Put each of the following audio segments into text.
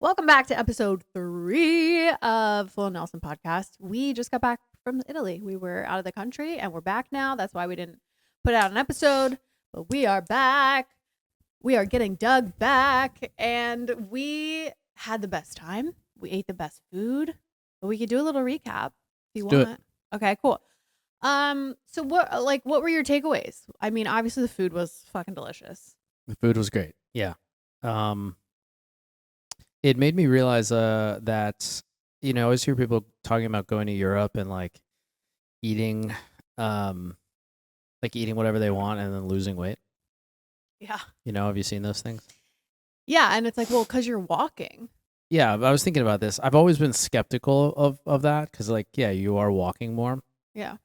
Welcome back to episode 3 of Full Nelson podcast. We just got back from Italy. We were out of the country and we're back now. That's why we didn't put out an episode, but we are back. We are getting Doug back and we had the best time. We ate the best food, but we could do a little recap if you want. Okay, cool. So what were your takeaways? I mean, obviously the food was fucking delicious. The food was great. Yeah. It made me realize that, I always hear people talking about going to Europe and eating eating whatever they want and then losing weight. Yeah. Have you seen those things? Yeah, and it's like, well, because you're walking. Yeah, I was thinking about this. I've always been skeptical of that because, you are walking more. Yeah.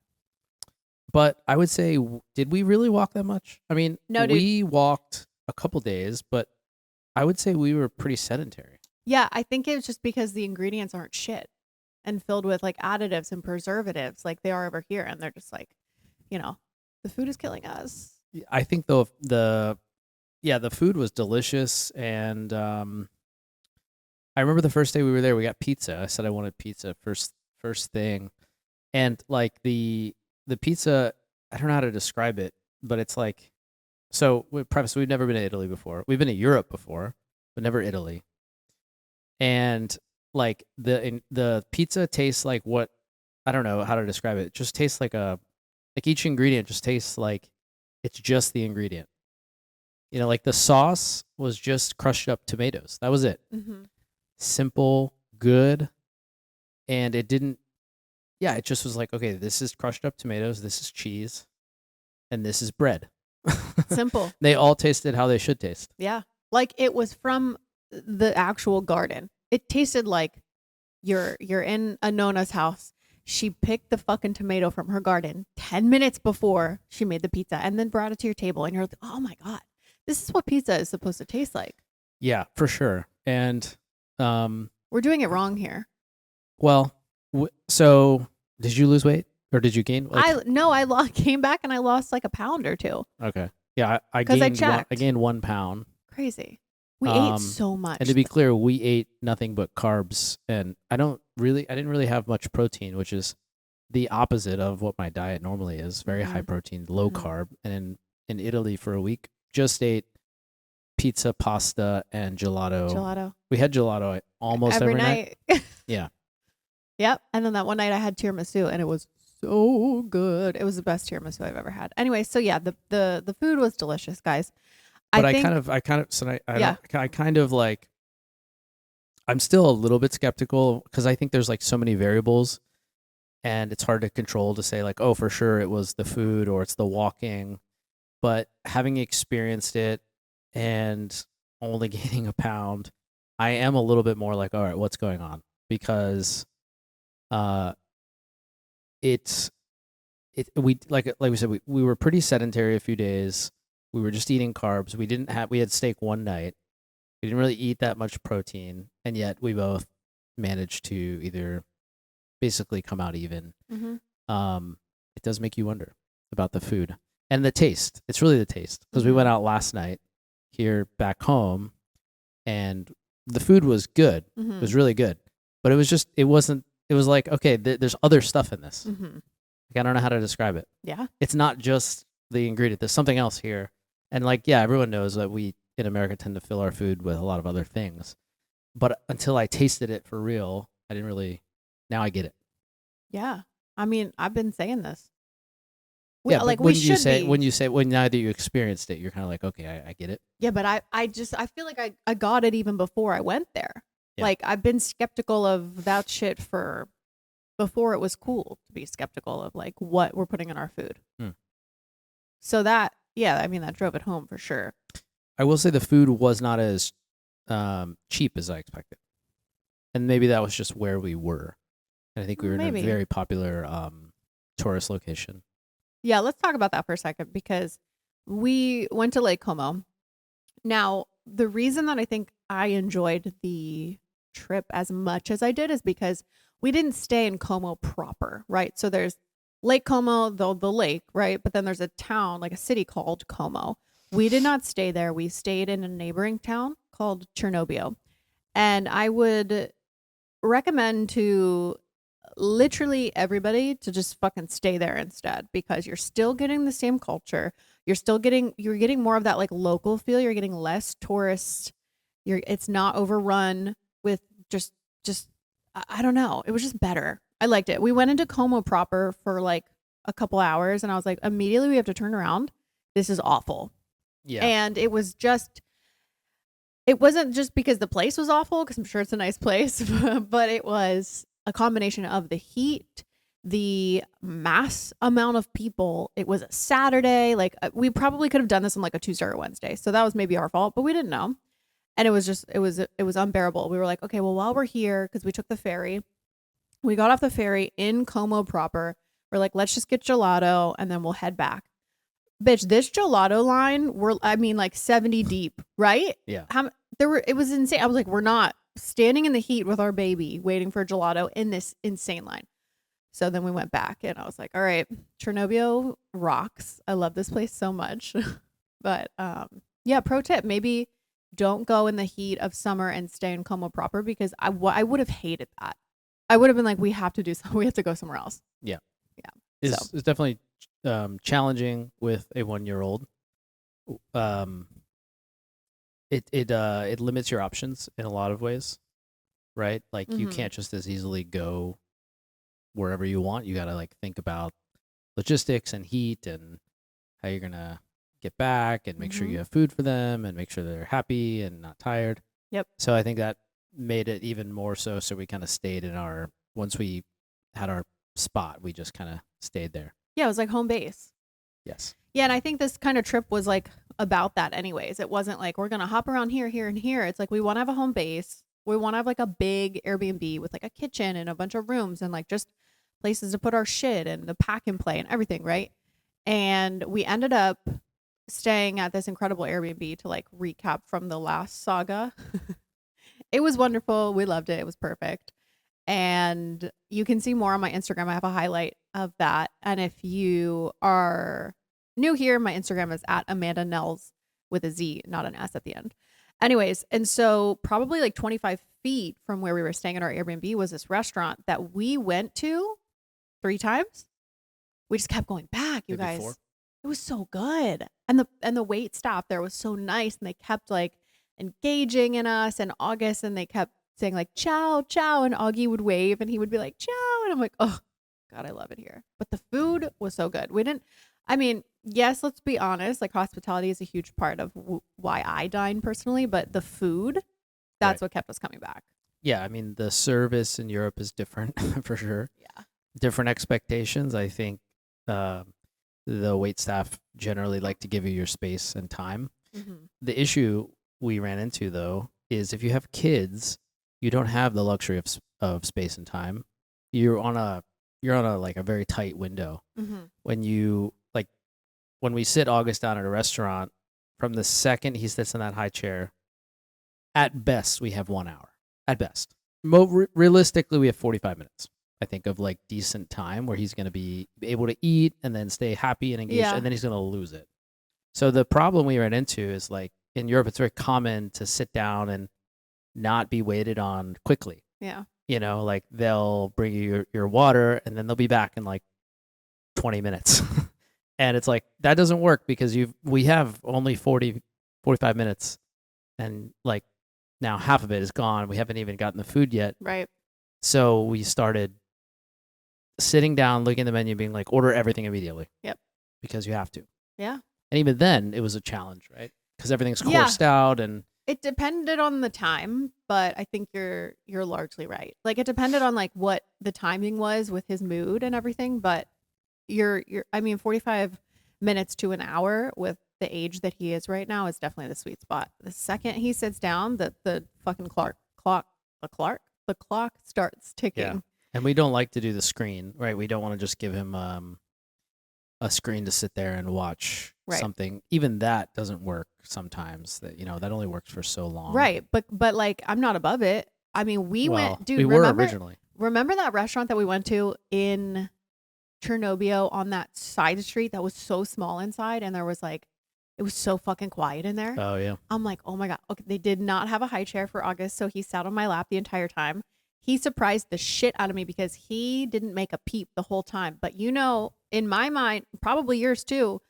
But I would say, did we really walk that much? I mean, no, we walked a couple days, but I would say we were pretty sedentary. Yeah, I think it's just because the ingredients aren't shit and filled with additives and preservatives like they are over here. And they're just the food is killing us. I think the food was delicious. And I remember the first day we were there, we got pizza. I said I wanted pizza first thing. And the pizza, I don't know how to describe it, but it's so preface, we've never been to Italy before. We've been to Europe before, but never Italy. And the pizza tastes like what, I don't know how to describe it. It just tastes like each ingredient just tastes like it's just the ingredient. The sauce was just crushed up tomatoes. That was it. Mm-hmm. Simple, good. And it just was okay, this is crushed up tomatoes, this is cheese, and this is bread. Simple. They all tasted how they should taste. Yeah. It was from the actual garden. It tasted like you're in a Nona's house. She picked the fucking tomato from her garden 10 minutes before she made the pizza and then brought it to your table. And you're like, oh my God, this is what pizza is supposed to taste like. Yeah, for sure. And we're doing it wrong here. Well, so did you lose weight or did you gain? I came back and I lost a pound or two. Okay. Yeah, I gained 1 pound. Crazy. We ate so much. And to be clear, we ate nothing but carbs, and I didn't really have much protein, which is the opposite of what my diet normally is. Very high protein, low carb. And in Italy for a week, just ate pizza, pasta, and gelato. We had gelato almost every night. Yeah. Yep. And then that one night I had tiramisu, and it was so good. It was the best tiramisu I've ever had. Anyway, so yeah, the food was delicious, guys. But I'm still a little bit skeptical because I think there's so many variables and it's hard to control to say oh, for sure it was the food or it's the walking. But having experienced it and only gaining a pound, I am a little bit more all right, what's going on? Because we said, we were pretty sedentary a few days. We were just eating carbs. We had steak one night. We didn't really eat that much protein, and yet we both managed to either basically come out even. Mm-hmm. It does make you wonder about the food and the taste. It's really the taste because we went out last night here back home, and the food was good. Mm-hmm. It was really good, but it was okay, there's other stuff in this. Mm-hmm. I don't know how to describe it. Yeah. It's not just the ingredient. There's something else here. And everyone knows that we in America tend to fill our food with a lot of other things. But until I tasted it for real, I didn't really, now I get it. Yeah. I mean, I've been saying this. When now that you experienced it, you're kind of okay, I get it. Yeah, but I feel like I got it even before I went there. Yeah. I've been skeptical of that shit before it was cool to be skeptical of what we're putting in our food. So that drove it home for sure. I will say the food was not as cheap as I expected. And maybe that was just where we were. And I think we were in a very popular tourist location. Yeah, let's talk about that for a second because we went to Lake Como. Now, the reason that I think I enjoyed the trip as much as I did is because we didn't stay in Como proper, right? So there's Lake Como, the lake, right? But then there's a town, a city called Como. We did not stay there. We stayed in a neighboring town called Chernobyl. And I would recommend to literally everybody to just fucking stay there instead, because you're still getting the same culture. You're getting more of that like local feel. You're getting less tourists. It's not overrun with just I don't know. It was just better. I liked it. We went into Como proper for like a couple hours and I was like, immediately we have to turn around. This is awful. Yeah. And it wasn't just because the place was awful, because I'm sure it's a nice place, but it was a combination of the heat, the mass amount of people. It was a Saturday. Like we probably could have done this on like a Tuesday or Wednesday. So that was maybe our fault, but we didn't know. And it was unbearable. We were like, okay, well, while we're here, because we took the ferry, we got off the ferry in Como proper. We're like, let's just get gelato and then we'll head back. Bitch, this gelato line, like 70 deep, right? Yeah. It was insane. I was like, we're not standing in the heat with our baby waiting for gelato in this insane line. So then we went back and I was like, all right, Chernobyl rocks. I love this place so much. But yeah, pro tip, maybe don't go in the heat of summer and stay in Como proper, because I would have hated that. I would have been like, we have to go somewhere else. Yeah. Yeah. It's definitely challenging with a 1-year-old. It limits your options in a lot of ways, right? Like you can't just as easily go wherever you want. You got to like think about logistics and heat and how you're going to get back and make sure you have food for them and make sure they're happy and not tired. Yep. So I think that made it even more so. So we kind of stayed once we had our spot, we just kind of stayed there. Yeah, it was like home base. Yes. Yeah, and I think this kind of trip was like about that anyways. It wasn't like we're going to hop around here, here, and here. It's like we want to have a home base. We want to have like a big Airbnb with like a kitchen and a bunch of rooms and like just places to put our shit and the pack and play and everything, right? And we ended up staying at this incredible Airbnb to like recap from the last saga. It was wonderful. We loved it. It was perfect. And you can see more on my Instagram. I have a highlight of that. And if you are new here, my Instagram is at Amanda Nels with a Z, not an S at the end. Anyways, and so probably like 25 feet from where we were staying at our Airbnb was this restaurant that we went to 3 times. We just kept going back, you Maybe guys. 4. It was so good. And the wait staff there was so nice, and they kept like engaging in us and August, and they kept saying like ciao, ciao, and Augie would wave and he would be like ciao, and I'm like, oh God, I love it here. But the food was so good. Yes, let's be honest, like hospitality is a huge part of why I dine personally, but the food, that's what kept us coming back. Yeah, I mean the service in Europe is different for sure. Yeah. Different expectations. I think the wait staff generally like to give you your space and time. The issue we ran into though is if you have kids, you don't have the luxury of space and time. You're on a like a very tight window. When we sit August down at a restaurant, from the second he sits in that high chair, at best we have 1 hour. At best, realistically, we have 45 minutes. I think of like decent time where he's going to be able to eat and then stay happy and engaged, and then he's going to lose it. So the problem we ran into is like in Europe, it's very common to sit down and not be waited on quickly. Yeah. Like they'll bring you your water and then they'll be back in like 20 minutes. And it's like, that doesn't work because we have only 45 minutes and like now half of it is gone. We haven't even gotten the food yet. Right. So we started sitting down, looking at the menu, being like, order everything immediately. Yep. Because you have to. Yeah. And even then it was a challenge, right? Because everything's coursed out and it depended on the time, but I think you're largely right. Like it depended on like what the timing was with his mood and everything, but 45 minutes to an hour with the age that he is right now is definitely the sweet spot. The second he sits down, the fucking clock starts ticking. Yeah. And we don't like to do the screen, right? We don't want to just give him a screen to sit there and watch something. Even that doesn't work sometimes. That only works for so long. Right. But like I'm not above it. I mean, we went, dude, we were originally. Remember that restaurant that we went to in Chernobyl on that side street that was so small inside, and there was like It was so fucking quiet in there. Oh yeah. I'm like, oh my God. Okay, they did not have a high chair for August, so he sat on my lap the entire time. He surprised the shit out of me because he didn't make a peep the whole time. But in my mind, probably yours too.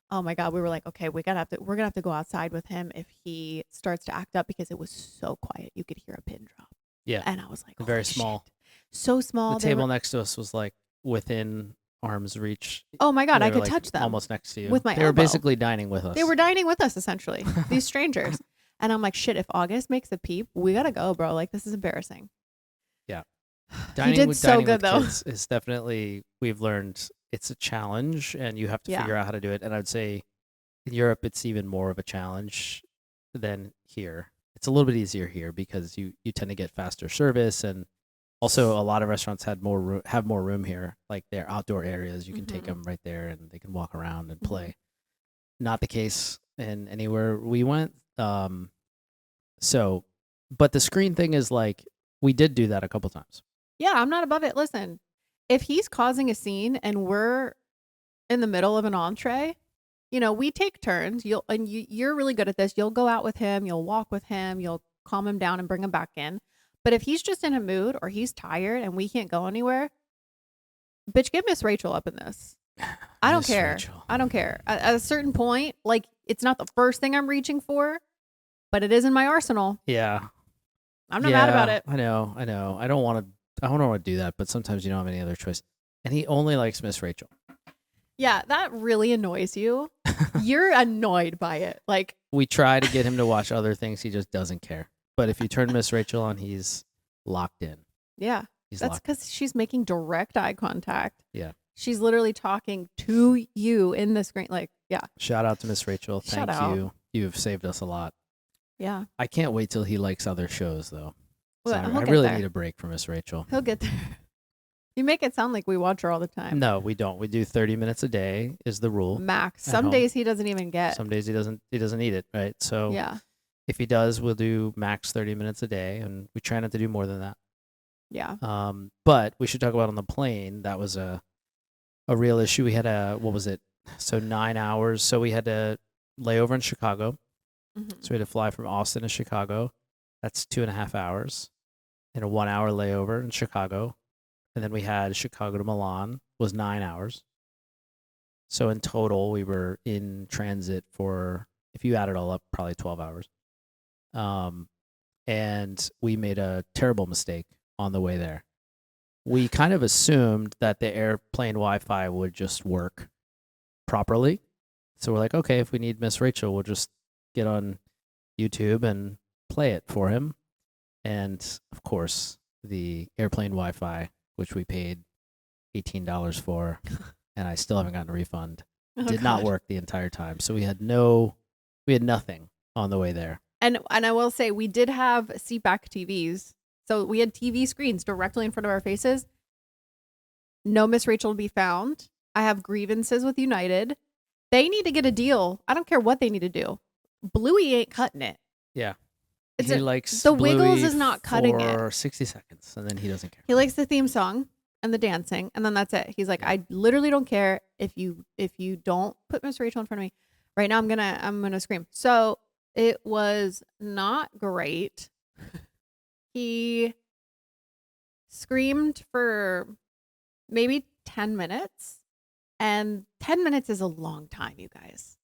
Oh my God, we were like, okay, we're gonna have to go outside with him if he starts to act up because it was so quiet. You could hear a pin drop. Yeah. And I was like, Very holy small. shit. So small. The table next to us was like within arm's reach. Oh my God, They I were, could like, touch them almost next to you. with my They were elbow. basically dining with us. They were dining with us, essentially, these strangers. And I'm like, shit, if August makes a peep, we gotta go, bro. Like, this is embarrassing. Yeah. He did so good, with though. kids is definitely, we've learned it's a challenge and you have to figure out how to do it. And I'd say in Europe, it's even more of a challenge than here. It's a little bit easier here because you tend to get faster service, and also a lot of restaurants have more room here, like their outdoor areas. You can take them right there and they can walk around and play. Not the case in anywhere we went. So, but the screen thing is like, we did do that a couple times. Yeah, I'm not above it. Listen, if he's causing a scene and we're in the middle of an entree, we take turns. You're really good at this. You'll go out with him. You'll walk with him. You'll calm him down and bring him back in. But if he's just in a mood or he's tired and we can't go anywhere, bitch, get Miss Rachel up in this. I don't care. Rachel. I don't care. At a certain point, like, it's not the first thing I'm reaching for, but it is in my arsenal. Yeah. I'm not mad about it. I know. I don't want to do that, but sometimes you don't have any other choice. And he only likes Miss Rachel. Yeah, that really annoys you. You're annoyed by it. Like, we try to get him to watch other things. He just doesn't care. But if you turn Miss Rachel on, he's locked in. Yeah. That's because she's making direct eye contact. Yeah. She's literally talking to you in the screen. Like, yeah. Shout out to Miss Rachel. Shout Thank out. you. You've saved us a lot. Yeah. I can't wait till he likes other shows, though. Well, I really need a break from Miss Rachel. He'll get there. You make it sound like we watch her all the time. No, we don't. We do 30 minutes a day is the rule. Max. Some days he doesn't even get. Some days he doesn't need it, right? So yeah. If he does, we'll do max 30 minutes a day, and we try not to do more than that. Yeah. But we should talk about on the plane. That was a real issue. We had what was it? So 9 hours. So we had to lay over in Chicago. Mm-hmm. So we had to fly from Austin to Chicago. That's 2.5 hours. And a 1 hour layover in Chicago. And then we had Chicago to Milan was 9 hours. So in total, we were in transit for, if you add it all up, probably 12 hours. And we made a terrible mistake on the way there. We kind of assumed that the airplane Wi-Fi would just work properly. So we're like, okay, if we need Miss Rachel, we'll just get on YouTube and play it for him. And of course, the airplane Wi-Fi, which we paid $18 for, and I still haven't gotten a refund, did not work the entire time. So we had nothing on the way there. And I will say, we did have seatback TVs. So we had TV screens directly in front of our faces. No Miss Rachel to be found. I have grievances with United. They need to get a deal. I don't care what they need to do. Bluey ain't cutting it. Yeah. He likes the Bluey Wiggles is not cutting it for 60 seconds, and then he doesn't care. He likes the theme song and the dancing, and then that's it. He's like, I literally don't care if you don't put Miss Rachel in front of me. Right now, I'm gonna scream. So it was not great. He screamed for maybe 10 minutes, and 10 minutes is a long time, you guys.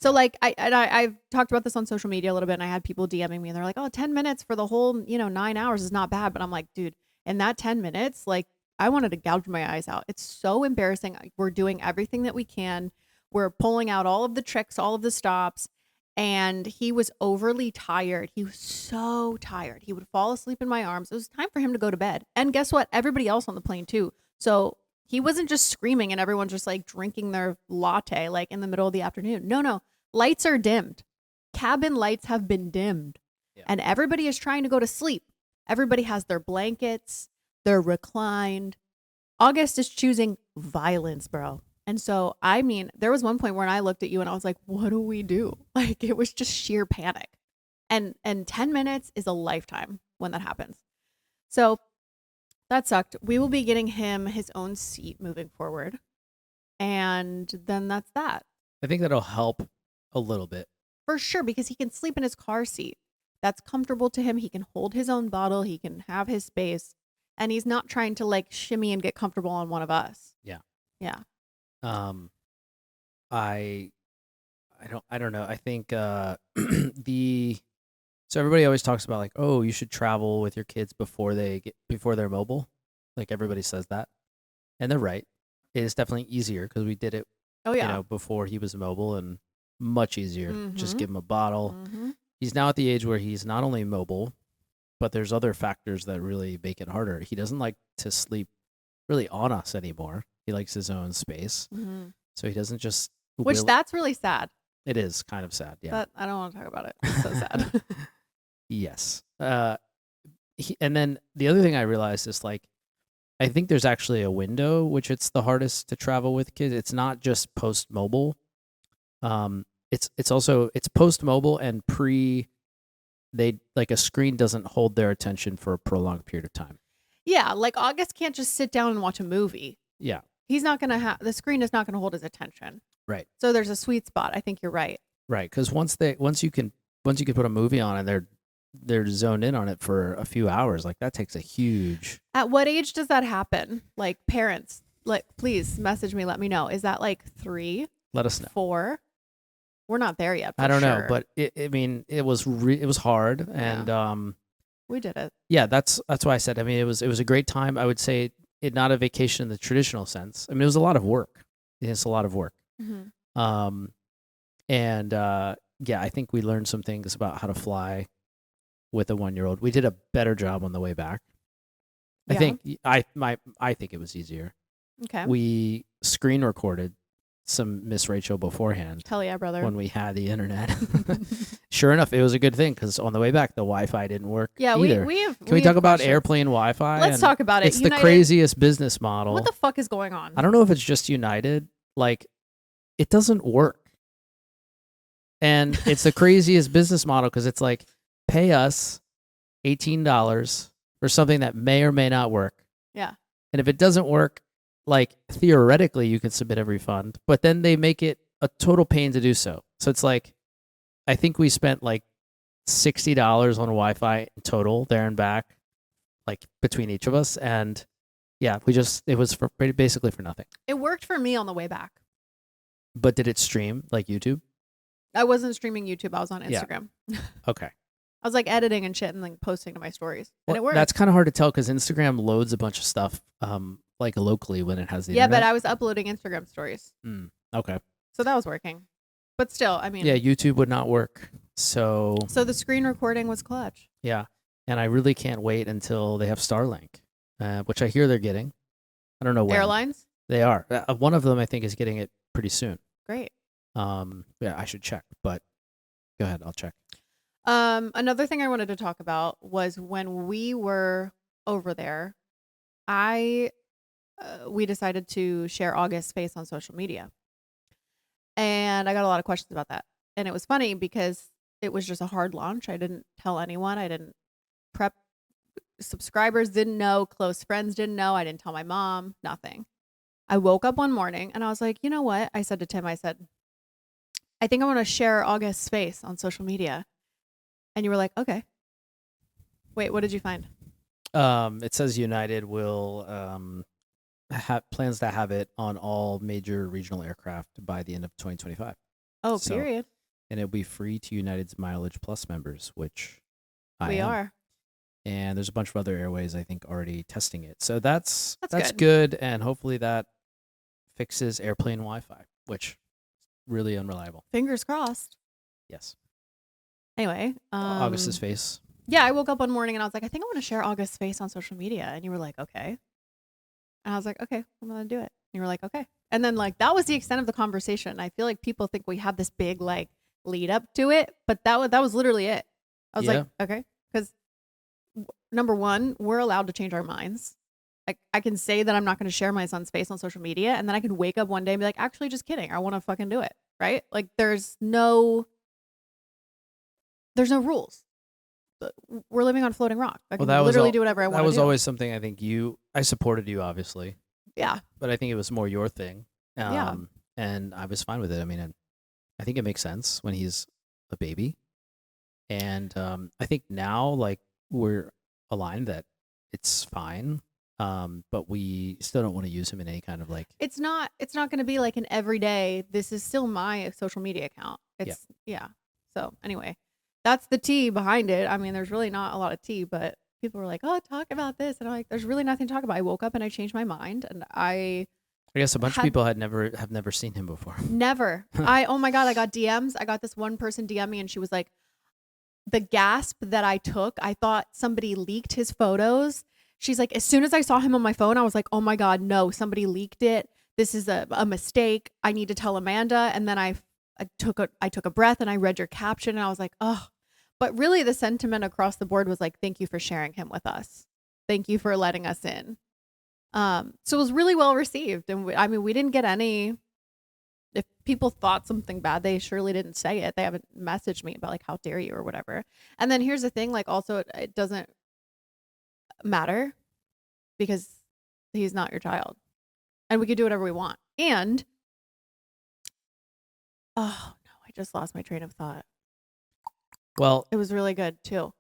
So like I've talked about this on social media a little bit, and I had people DMing me and they're like, oh, 10 minutes for the whole, 9 hours is not bad. But I'm like, dude, in that 10 minutes, like, I wanted to gouge my eyes out. It's so embarrassing. We're doing everything that we can. We're pulling out all of the tricks, all of the stops. And he was overly tired. He was so tired. He would fall asleep in my arms. It was time for him to go to bed. And guess what? Everybody else on the plane too. So he wasn't just screaming and everyone's just like drinking their latte like in the middle of the afternoon. No. Lights are dimmed. Cabin lights have been dimmed. Yeah. And everybody is trying to go to sleep. Everybody has their blankets. They're reclined. August is choosing violence, bro. And so, I mean, there was one point where I looked at you and I was like, what do we do? Like, it was just sheer panic. And 10 minutes is a lifetime when that happens. So that sucked. We will be getting him his own seat moving forward. And then that's that. I think that'll help A little bit. For sure, because he can sleep in his car seat. That's comfortable to him. He can hold his own bottle. He can have his space. And he's not trying to like shimmy and get comfortable on one of us. Yeah. Yeah. I don't know. I think so everybody always talks about like, oh, you should travel with your kids before they're mobile. Like everybody says that. And they're right. It is definitely easier because we did it Oh, yeah. before he was mobile, and much easier. Just Mhm. give him a bottle. Mhm. He's now at the age where he's not only mobile, but there's other factors that really make it harder. He doesn't like to sleep really on us anymore. He likes his own space. Mhm. So he doesn't just Which that's really sad. It is kind of sad, yeah. But I don't want to talk about it. It's so sad. Yes. And then the other thing I realized is like, I think there's actually a window which it's the hardest to travel with kids. It's not just post mobile. It's also post mobile and they like a screen doesn't hold their attention for a prolonged period of time. Yeah, like August can't just sit down and watch a movie. Yeah. He's not going to have the screen is not going to hold his attention. Right. So there's a sweet spot. I think you're right. Right, because once you can put a movie on and they're zoned in on it for a few hours, like that takes a huge. At what age does that happen? Like parents, like please message me, let me know. Is that like 3? Let us know. 4? We're not there yet. I don't know, but it was hard, and we did it. Yeah, that's why I said. I mean, it was a great time. I would say it not a vacation in the traditional sense. I mean, it was a lot of work. It's a lot of work. Mm-hmm. Yeah, I think we learned some things about how to fly with a 1-year-old. We did a better job on the way back. Yeah. I think it was easier. Okay. We screen recorded some Miss Rachel beforehand. Hell yeah, brother. When we had the internet. Sure enough, it was a good thing because on the way back, the Wi-Fi didn't work. Yeah, either. Can we talk about airplane Wi-Fi? Let's talk about it. It's the craziest business model. What the fuck is going on? I don't know if it's just United. Like, it doesn't work. And it's the craziest business model because it's like, pay us $18 for something that may or may not work. Yeah. And if it doesn't work, like theoretically you can submit a refund, but then they make it a total pain to do so. So it's like, I think we spent like $60 on Wi-Fi in total there and back, like between each of us. And yeah, it was basically for nothing. It worked for me on the way back. But did it stream like YouTube? I wasn't streaming YouTube. I was on Instagram. Yeah. Okay. I was like editing and shit and like posting to my stories. Well, and it worked. That's kind of hard to tell because Instagram loads a bunch of stuff like locally when it has the internet. But I was uploading Instagram stories. Okay. So that was working. But still, I mean. Yeah, YouTube would not work. So the screen recording was clutch. Yeah. And I really can't wait until they have Starlink, which I hear they're getting. I don't know when. Airlines? They are. One of them, I think, is getting it pretty soon. Great. Yeah, I should check, but go ahead. I'll check. Another thing I wanted to talk about was when we were over there, we decided to share August's face on social media. And I got a lot of questions about that. And it was funny because it was just a hard launch. I didn't tell anyone. I didn't prep. Subscribers didn't know. Close friends didn't know. I didn't tell my mom. Nothing. I woke up one morning and I was like, you know what? I said to Tim, I think I want to share August's face on social media. And you were like, okay. Wait, what did you find? It says United will plans to have it on all major regional aircraft by the end of 2025. Oh, period. And it'll be free to United's Mileage Plus members, which we are. And there's a bunch of other airways, I think, already testing it. So that's good. And hopefully that fixes airplane Wi-Fi, which is really unreliable. Fingers crossed. Yes. Anyway. August's face. Yeah, I woke up one morning and I was like, I think I want to share August's face on social media. And you were like, okay. And I was like, okay, I'm going to do it. And you were like, okay. And then like, that was the extent of the conversation. I feel like people think we have this big like lead up to it, but that was literally it. I was like, okay. Because number one, we're allowed to change our minds. I can say that I'm not going to share my son's face on social media. And then I can wake up one day and be like, actually, just kidding. I want to fucking do it. Right? Like there's no rules. We're living on floating rock. I can literally do whatever I want to do. That was always something I think I supported you, obviously. Yeah. But I think it was more your thing. Yeah. And I was fine with it. I mean, I think it makes sense when he's a baby. And I think now, like, we're aligned that it's fine. But we still don't want to use him in any kind of like. It's not going to be like an everyday. This is still my social media account. It's yeah. So anyway, that's the tea behind it. I mean, there's really not a lot of tea, but people were like, "Oh, talk about this," and I'm like, "There's really nothing to talk about." I woke up and I changed my mind, and I guess a bunch of people have never seen him before. Never. Oh my God, I got DMs. I got this one person DM me, and she was like, the gasp that I took, I thought somebody leaked his photos. She's like, as soon as I saw him on my phone, I was like, oh my God, no, somebody leaked it. This is a mistake. I need to tell Amanda. And then I took a breath and I read your caption and I was like, oh, but really the sentiment across the board was like, thank you for sharing him with us. Thank you for letting us in. So it was really well received. And we didn't get any, if people thought something bad, they surely didn't say it. They haven't messaged me about like, how dare you or whatever. And then here's the thing, like also it doesn't matter because he's not your child and we could do whatever we want. And oh no, I just lost my train of thought. Well, it was really good too.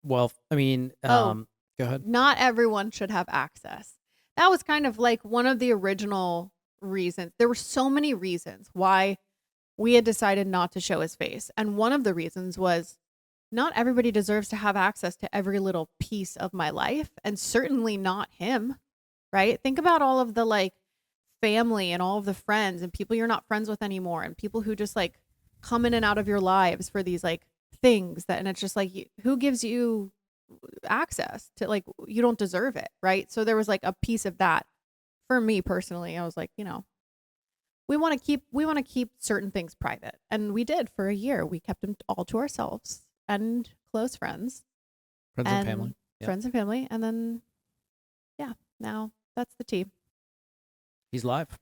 Well, I mean, go ahead. Not everyone should have access. That was kind of like one of the original reasons. There were so many reasons why we had decided not to show his face. And one of the reasons was not everybody deserves to have access to every little piece of my life, and certainly not him, right? Think about all of the like family and all of the friends and people you're not friends with anymore and people who just like come in and out of your lives for these like things that, and it's just like, who gives you access to, like, you don't deserve it, right? So there was like a piece of that for me personally. I was like, we want to keep certain things private, and we did for a year. We kept them all to ourselves and close friends and family. Friends and family. And then, now that's the tea. He's live.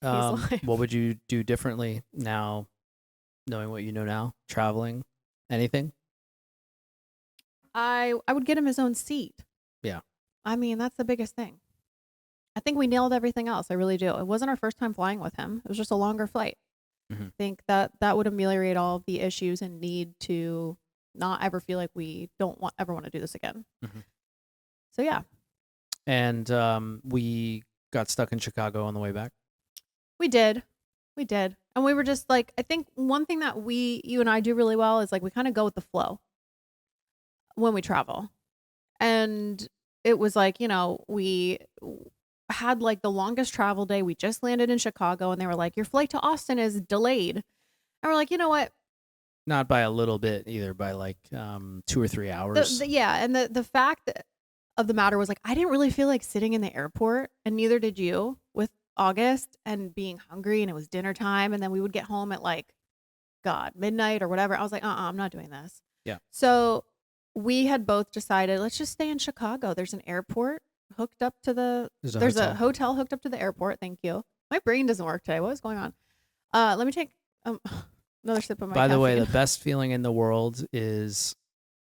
Live. What would you do differently now, knowing what you know now, traveling, anything? I would get him his own seat. Yeah. I mean, that's the biggest thing. I think we nailed everything else. I really do. It wasn't our first time flying with him. It was just a longer flight. I think that would ameliorate all of the issues and need to not ever feel like we ever want to do this again. So yeah. And we got stuck in Chicago on the way back. We did. And we were just like, I think one thing that you and I do really well is like, we kind of go with the flow when we travel. And it was like, we had like the longest travel day. We just landed in Chicago and they were like, your flight to Austin is delayed. And we're like, you know what? Not by a little bit either, by like 2 or 3 hours. And the fact of the matter was like, I didn't really feel like sitting in the airport, and neither did you, with August and being hungry, and it was dinner time, and then we would get home at like midnight or whatever. I was like, I'm not doing this. Yeah. So we had both decided, let's just stay in Chicago. There's an airport hooked up to there's a hotel hooked up to the airport. Thank you. My brain doesn't work today. What is going on? Let me take another sip of my By the way, caffeine. the best feeling in the world is,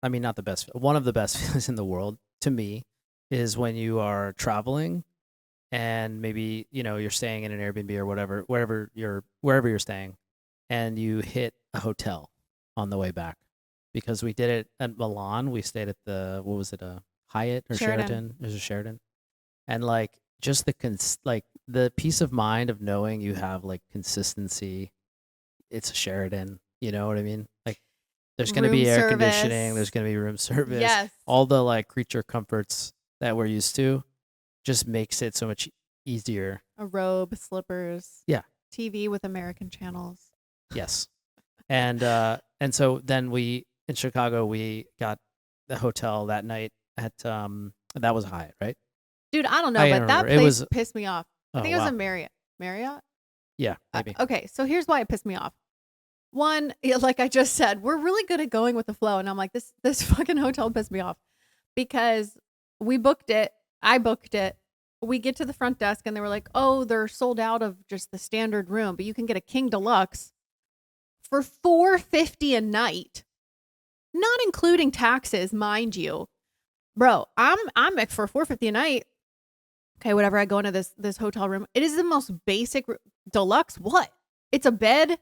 I mean, not the best, one of the best feelings in the world to me is when you are traveling and maybe, you're staying in an Airbnb or whatever, wherever you're staying, and you hit a hotel on the way back. Because we did it at Milan. We stayed at what was it, a Hyatt or Sheraton? It was a Sheraton. And like just the peace of mind of knowing you have like consistency. It's a Sheraton, you know what I mean? Like there's going to be air conditioning, there's going to be room service. Yes. All the like creature comforts that we're used to just makes it so much easier. A robe, slippers. Yeah. TV with American channels. Yes. And so then in Chicago, we got the hotel that night at that was Hyatt, right? Dude, I don't know, but that place pissed me off. I think it was a Marriott. Marriott? Yeah, maybe. Okay, so here's why it pissed me off. One, like I just said, we're really good at going with the flow, and I'm like, this fucking hotel pissed me off because we booked it. I booked it. We get to the front desk, and they were like, "Oh, they're sold out of just the standard room, but you can get a king deluxe for $450 a night." Not including taxes, mind you. Bro, I'm for $450 a night. Okay, whatever. I go into this hotel room. It is the most basic deluxe. What? It's a bed,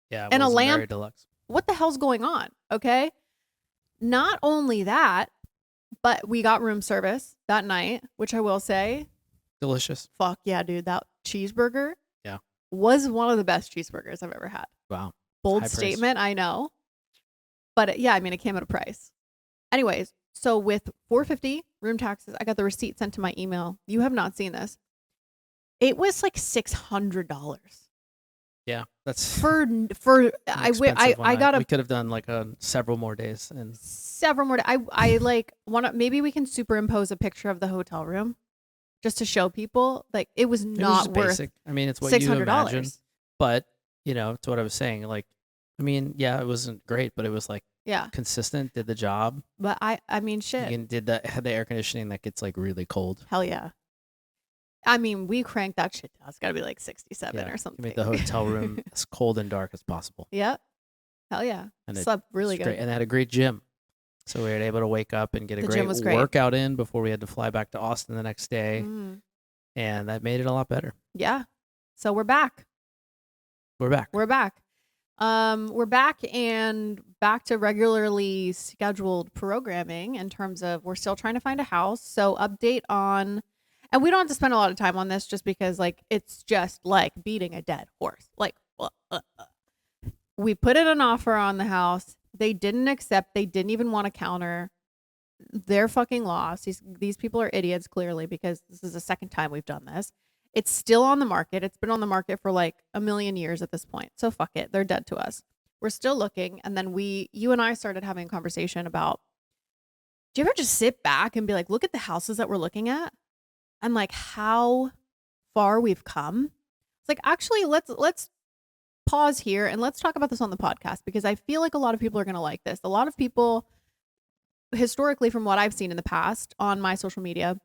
Yeah, it and a wasn't very lamp. deluxe. What the hell's going on? Okay. Not only that, but we got room service that night, which I will say, Delicious. fuck yeah, dude. That cheeseburger Yeah. was one of the best cheeseburgers I've ever had. Wow. Bold High praise. statement, I know. But yeah, I mean, it came at a price. Anyways, so with $450 room taxes, I got the receipt sent to my email. You have not seen this. It was like $600 Yeah, that's for an I expensive one. got We a could have done like several more days, and several more. I like want to, maybe we can superimpose a picture of the hotel room just to show people like it was it was not just worth basic. I mean, it's what you imagine, $600. but it's what I was saying. Like, I mean, yeah, it wasn't great, but it was like Yeah, consistent. Did the job. but I mean, shit. Had the air conditioning that gets like really cold. Hell yeah. I mean, we cranked that shit down. It's got to be like 67 Yeah, or something. you made the hotel room as cold and dark as possible. Yep. Hell yeah. And Slept really good. And they had a great gym. So we were able to wake up and get a The gym was great great. workout in before we had to fly back to Austin the next day. Mm. And that made it a lot better. Yeah. So we're back. We're back. We're back. We're back and back to regularly scheduled programming in terms of we're still trying to find a house. So update on, and we don't have to spend a lot of time on this just because like it's just like beating a dead horse. Like we put in an offer on the house. They didn't accept. They didn't even want to counter. They're fucking lost. These people are idiots clearly because this is the second time we've done this. It's still on the market. It's been on the market for like a million years at this point. So fuck it. They're dead to us. We're still looking. And then you and I started having a conversation about, do you ever just sit back and be like, look at the houses that we're looking at and like how far we've come? It's like, actually, let's pause here and let's talk about this on the podcast because I feel like a lot of people are going to like this. A lot of people historically, from what I've seen in the past on my social media,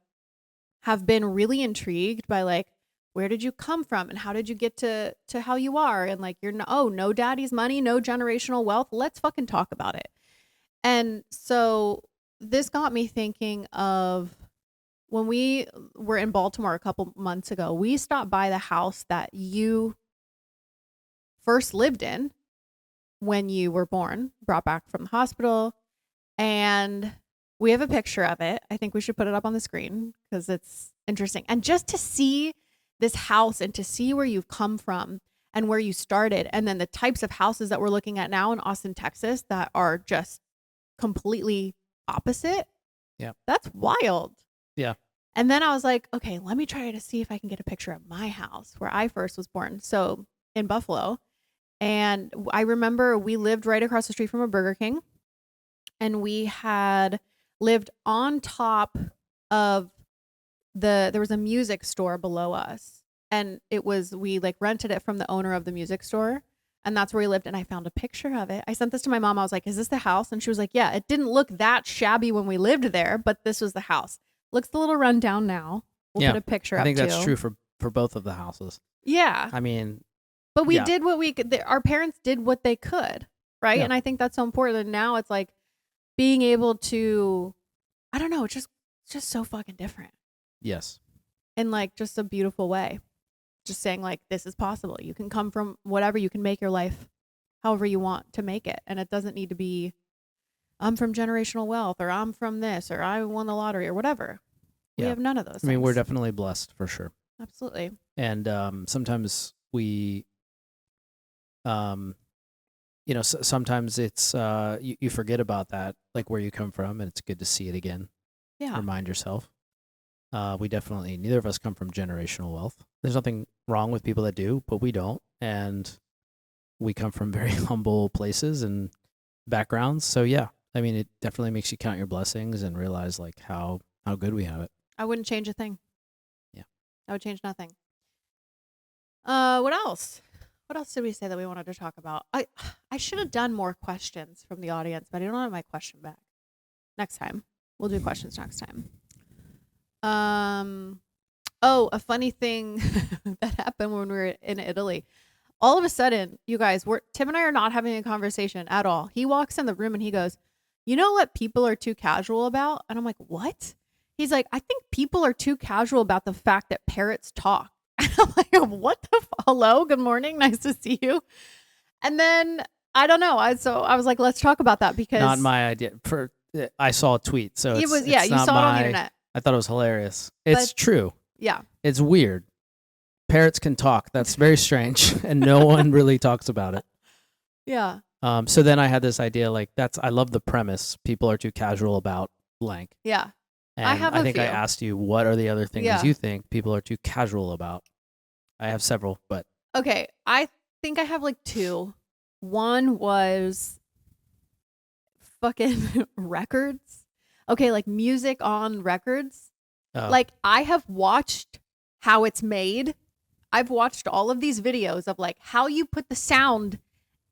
have been really intrigued by like, where did you come from and how did you get to how you are? And like, no daddy's money, no generational wealth. Let's fucking talk about it. And so this got me thinking of when we were in Baltimore a couple months ago, we stopped by the house that you first lived in when you were born, brought back from the hospital. And we have a picture of it. I think we should put it up on the screen because it's interesting. And just to see this house and to see where you've come from and where you started, and then the types of houses that we're looking at now in Austin, Texas, that are just completely opposite. Yeah. That's wild. Yeah. And then I was like, okay, let me try to see if I can get a picture of my house where I first was born. So in Buffalo. And I remember we lived right across the street from a Burger King. And we had lived on top of there was a music store below us. And we like rented it from the owner of the music store. And that's where we lived. And I found a picture of it. I sent this to my mom. I was like, is this the house? And she was like, yeah, it didn't look that shabby when we lived there, but this was the house. Looks a little run down now. We'll put a picture up I think too. that's true for both of the houses. Yeah. I mean, but we did what we could. Our parents did what they could. Right. Yeah. And I think that's so important. And now it's like being able to, I don't know, it's just so fucking different. Yes. In like just a beautiful way. Just saying like, this is possible. You can come from whatever, you can make your life however you want to make it. And it doesn't need to be, I'm from generational wealth or I'm from this or I won the lottery or whatever. We have none of those things. I mean, we're definitely blessed for sure. Absolutely. And sometimes we, sometimes it's, you forget about that, like where you come from, and it's good to see it again. Yeah. Remind yourself. Neither of us come from generational wealth. There's nothing wrong with people that do, but we don't. And we come from very humble places and backgrounds. So yeah, I mean, it definitely makes you count your blessings and realize like how good we have it. I wouldn't change a thing. Yeah. I would change nothing. What else? What else did we say that we wanted to talk about? I should have done more questions from the audience, but I don't have my question back. Next time. We'll do questions next time. A funny thing that happened when we were in Italy. All of a sudden, you guys, Tim and I are not having a conversation at all. He walks in the room and he goes, you know what people are too casual about? And I'm like, what? He's like, I think people are too casual about the fact that parrots talk. And I'm like, what the hello, good morning, nice to see you. And then I don't know. So I was like, let's talk about that because Not my idea. I saw a tweet, so it it's, was. it's Yeah, you not saw it on the my. internet. I thought it was hilarious. It's But true. yeah, It's weird. Parrots can talk. That's very strange, and no one really talks about it. yeah, So then I had this idea, like I love the premise. People are too casual about blank, yeah. and I have a think I few. asked you what are the other things Yeah. you think people are too casual about. I have several, but Okay, I think I have like two. One was fucking records. Okay, like music on records. Like I have watched how it's made. I've watched all of these videos of like how you put the sound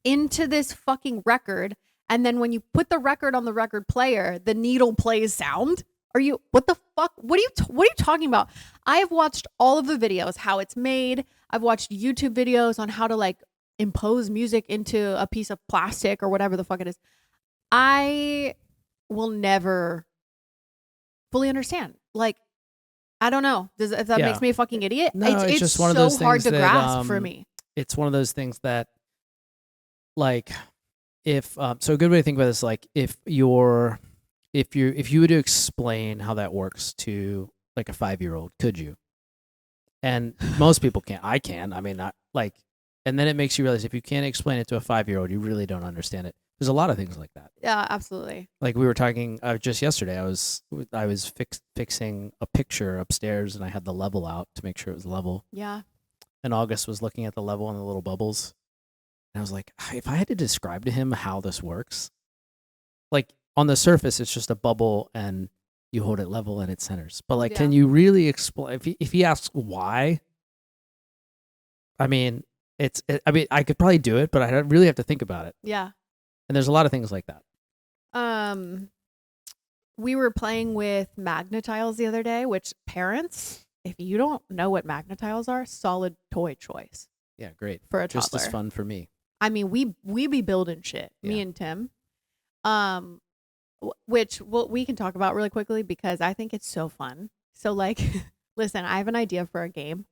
into this fucking record, and then when you put the record on the record player, the needle plays sound. Are you what the fuck? What are you talking about? I have watched all of the videos how it's made. I've watched YouTube videos on how to like impose music into a piece of plastic or whatever the fuck it is. I will never fully understand. Like I don't know. If that Yeah. makes me a fucking idiot? No, it's just one of so those hard things to that, grasp for me. it's one of those things that, like, if so a good way to think about this is like if you were to explain how that works to like a 5-year-old, could you? And most people can't. I can. I mean, not like, and then it makes you realize if you can't explain it to a 5-year-old, you really don't understand it. There's a lot of things like that. Yeah, absolutely. Like we were talking just yesterday, I was fixing a picture upstairs, and I had the level out to make sure it was level. Yeah. And August was looking at the level and the little bubbles, and I was like, if I had to describe to him how this works, like on the surface, it's just a bubble, and you hold it level and it centers. But like, can you really explain? If he asks why, I mean, I mean, I could probably do it, but I really have to think about it. Yeah. And there's a lot of things like that. We were playing with magnetiles the other day, which parents, if you don't know what magnetiles are, solid toy choice. Yeah, great. For a toddler. Just as fun for me. I mean, we be building shit, me and Tim. Which we can talk about really quickly because I think it's so fun. So like, listen, I have an idea for a game,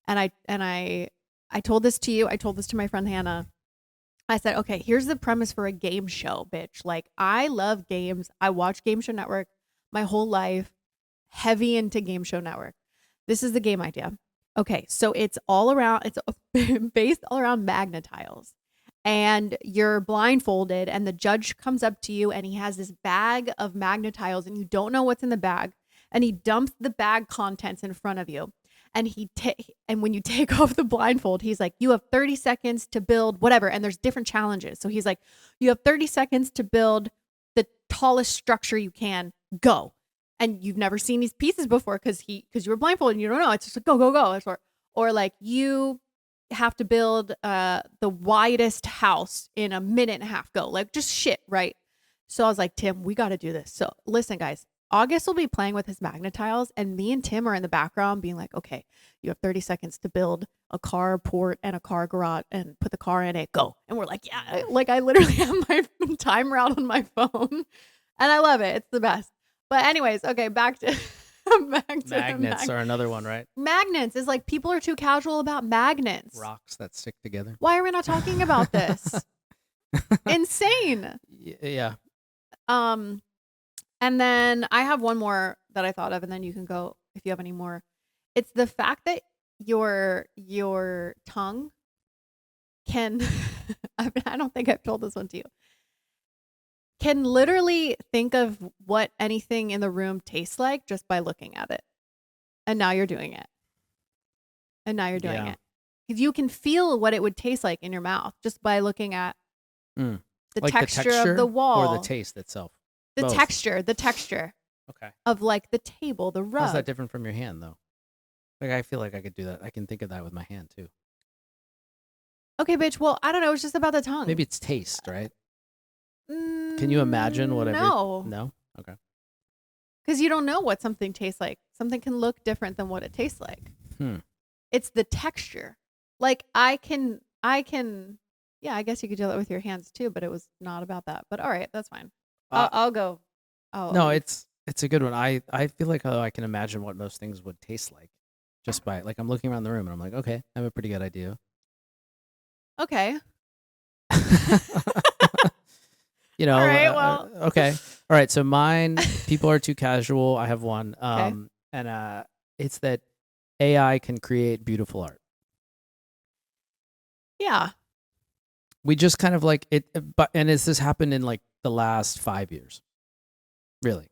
and I told this to you. I told this to my friend Hannah. I said, okay, here's the premise for a game show, bitch. Like, I love games. I watch Game Show Network my whole life, heavy into Game Show Network. This is the game idea. Okay, so it's based all around magnetiles. And you're blindfolded, and the judge comes up to you, and he has this bag of magnetiles, and you don't know what's in the bag. And he dumps the bag contents in front of you. And and when you take off the blindfold, he's like, you have 30 seconds to build whatever. And there's different challenges. So he's like, you have 30 seconds to build the tallest structure you can. Go. And you've never seen these pieces before because you were blindfolded and you don't know. It's just like, go. Or like you have to build the widest house in a minute and a half. Go. Like just shit, right? So I was like, Tim, we got to do this. So listen, guys. August will be playing with his magnetiles, and me and Tim are in the background being like, okay, you have 30 seconds to build a carport and a car garage and put the car in it. Go. And we're like, yeah, like I literally have my timer out on my phone, and I love it. It's the best. But anyways, okay, back to magnets are another one, right? Magnets is like people are too casual about magnets. Rocks that stick together. Why are we not talking about this? Insane. Yeah. And then I have one more that I thought of, and then you can go if you have any more. It's the fact that your tongue can, I don't think I've told this one to you, can literally think of what anything in the room tastes like just by looking at it. And now you're doing it. Because you can feel what it would taste like in your mouth just by looking at the like texture of the wall. Or the taste itself. The Both. texture. Okay. Of like the table, the rug. How's that different from your hand though? Like I feel like I could do that. I can think of that with my hand too. Okay, bitch. Well, I don't know. It's just about the tongue. Maybe it's taste, right? Can you imagine whatever? No. Okay. Because you don't know what something tastes like. Something can look different than what it tastes like. It's the texture. Like I can. Yeah, I guess you could do that with your hands too, but it was not about that. But all right, that's fine. I'll go. No, it's a good one. I feel like I can imagine what most things would taste like just by like I'm looking around the room and I'm like, okay, I have a pretty good idea. Okay. You know, All right, well. okay. All right. So mine, people are too casual. I have one. Okay. And it's that AI can create beautiful art. Yeah. We just kind of like it, but and has this happened in like the last 5 years? Really,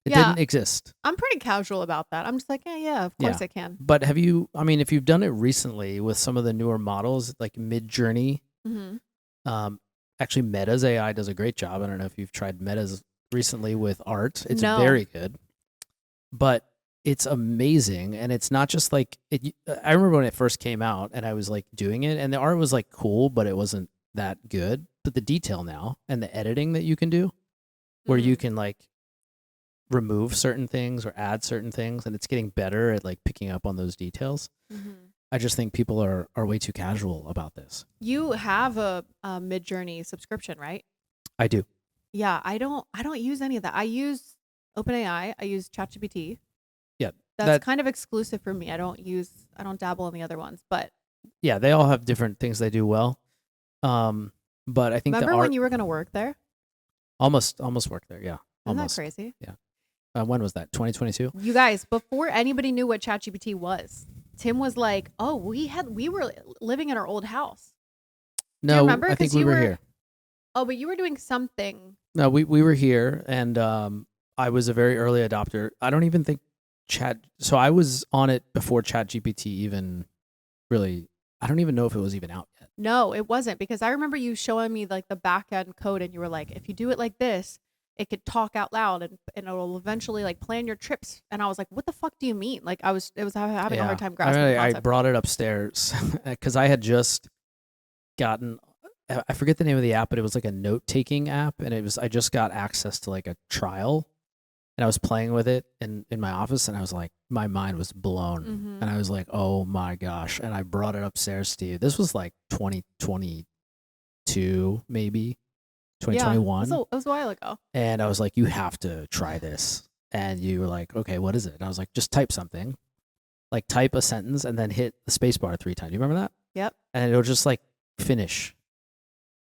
it Yeah. didn't exist. I'm pretty casual about that. I'm just like, yeah, of course Yeah. I can. But have you? I mean, if you've done it recently with some of the newer models, like Mid Journey, Mm-hmm. um, actually Meta's AI does a great job. I don't know if you've tried Meta's recently with art. It's No. very good, but it's amazing, and it's not just like it. I remember when it first came out, and I was like doing it, and the art was like cool, but it wasn't that good. But the detail now and the editing that you can do, where you can like remove certain things or add certain things, and it's getting better at like picking up on those details. Mm-hmm. I just think people are way too casual about this. You have a Mid-Journey subscription, right? I do. Yeah, I don't use any of that. I use OpenAI. I use ChatGPT. Yeah, That's kind of exclusive for me. I don't dabble in the other ones. But yeah, they all have different things they do well. But I think remember the art when you were going to work there? almost worked there. Yeah, Isn't almost. that crazy? Yeah. When was that? 2022. You guys, before anybody knew what ChatGPT was, Tim was like, "Oh, we were living in our old house." Do you No, remember? I think 'Cause we were here. Oh, but you were doing something. No, we were here, and I was a very early adopter. I don't even think So I was on it before ChatGPT even really. I don't even know if it was even out yet. No, it wasn't, because I remember you showing me like the back end code, and you were like, if you do it like this, it could talk out loud, and it'll eventually like plan your trips. And I was like, what the fuck do you mean? Like I was having a hard time grasping the I concept. brought it upstairs because I had just gotten. I forget the name of the app, but it was like a note taking app, and I just got access to like a trial, and I was playing with it in my office, and I was like, my mind was blown, Mm-hmm. and I was like, oh my gosh, and I brought it upstairs to you. This was like 2022, maybe 2021. Yeah, it was a while ago. And I was like, you have to try this. And you were like, okay, what is it? And I was like, just type something, like type a sentence, and then hit the space bar 3 times. You remember that? Yep. And it'll just like finish.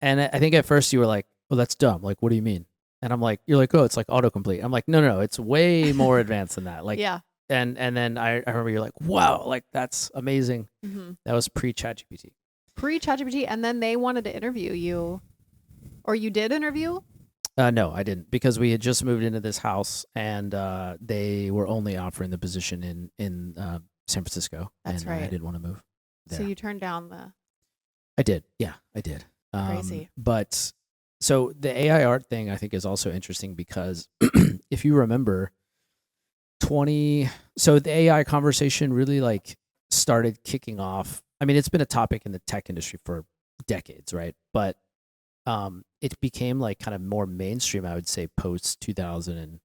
And I think at first you were like, well, that's dumb. Like, what do you mean? And I'm like, you're like, oh, it's like autocomplete. I'm like, no, it's way more advanced than that. Like, yeah. And then I remember you're like, wow, like that's amazing. Mm-hmm. That was pre-ChatGPT. Pre-ChatGPT, and then they wanted to interview you, or you did interview? No, I didn't, because we had just moved into this house, and they were only offering the position in San Francisco. That's and right. I didn't want to move there. So you turned down the. I did. Yeah, I did. Crazy. But so the AI art thing, I think, is also interesting because if you remember, so the AI conversation really like started kicking off. I mean, it's been a topic in the tech industry for decades, right? But it became like kind of more mainstream, I would say, post 2000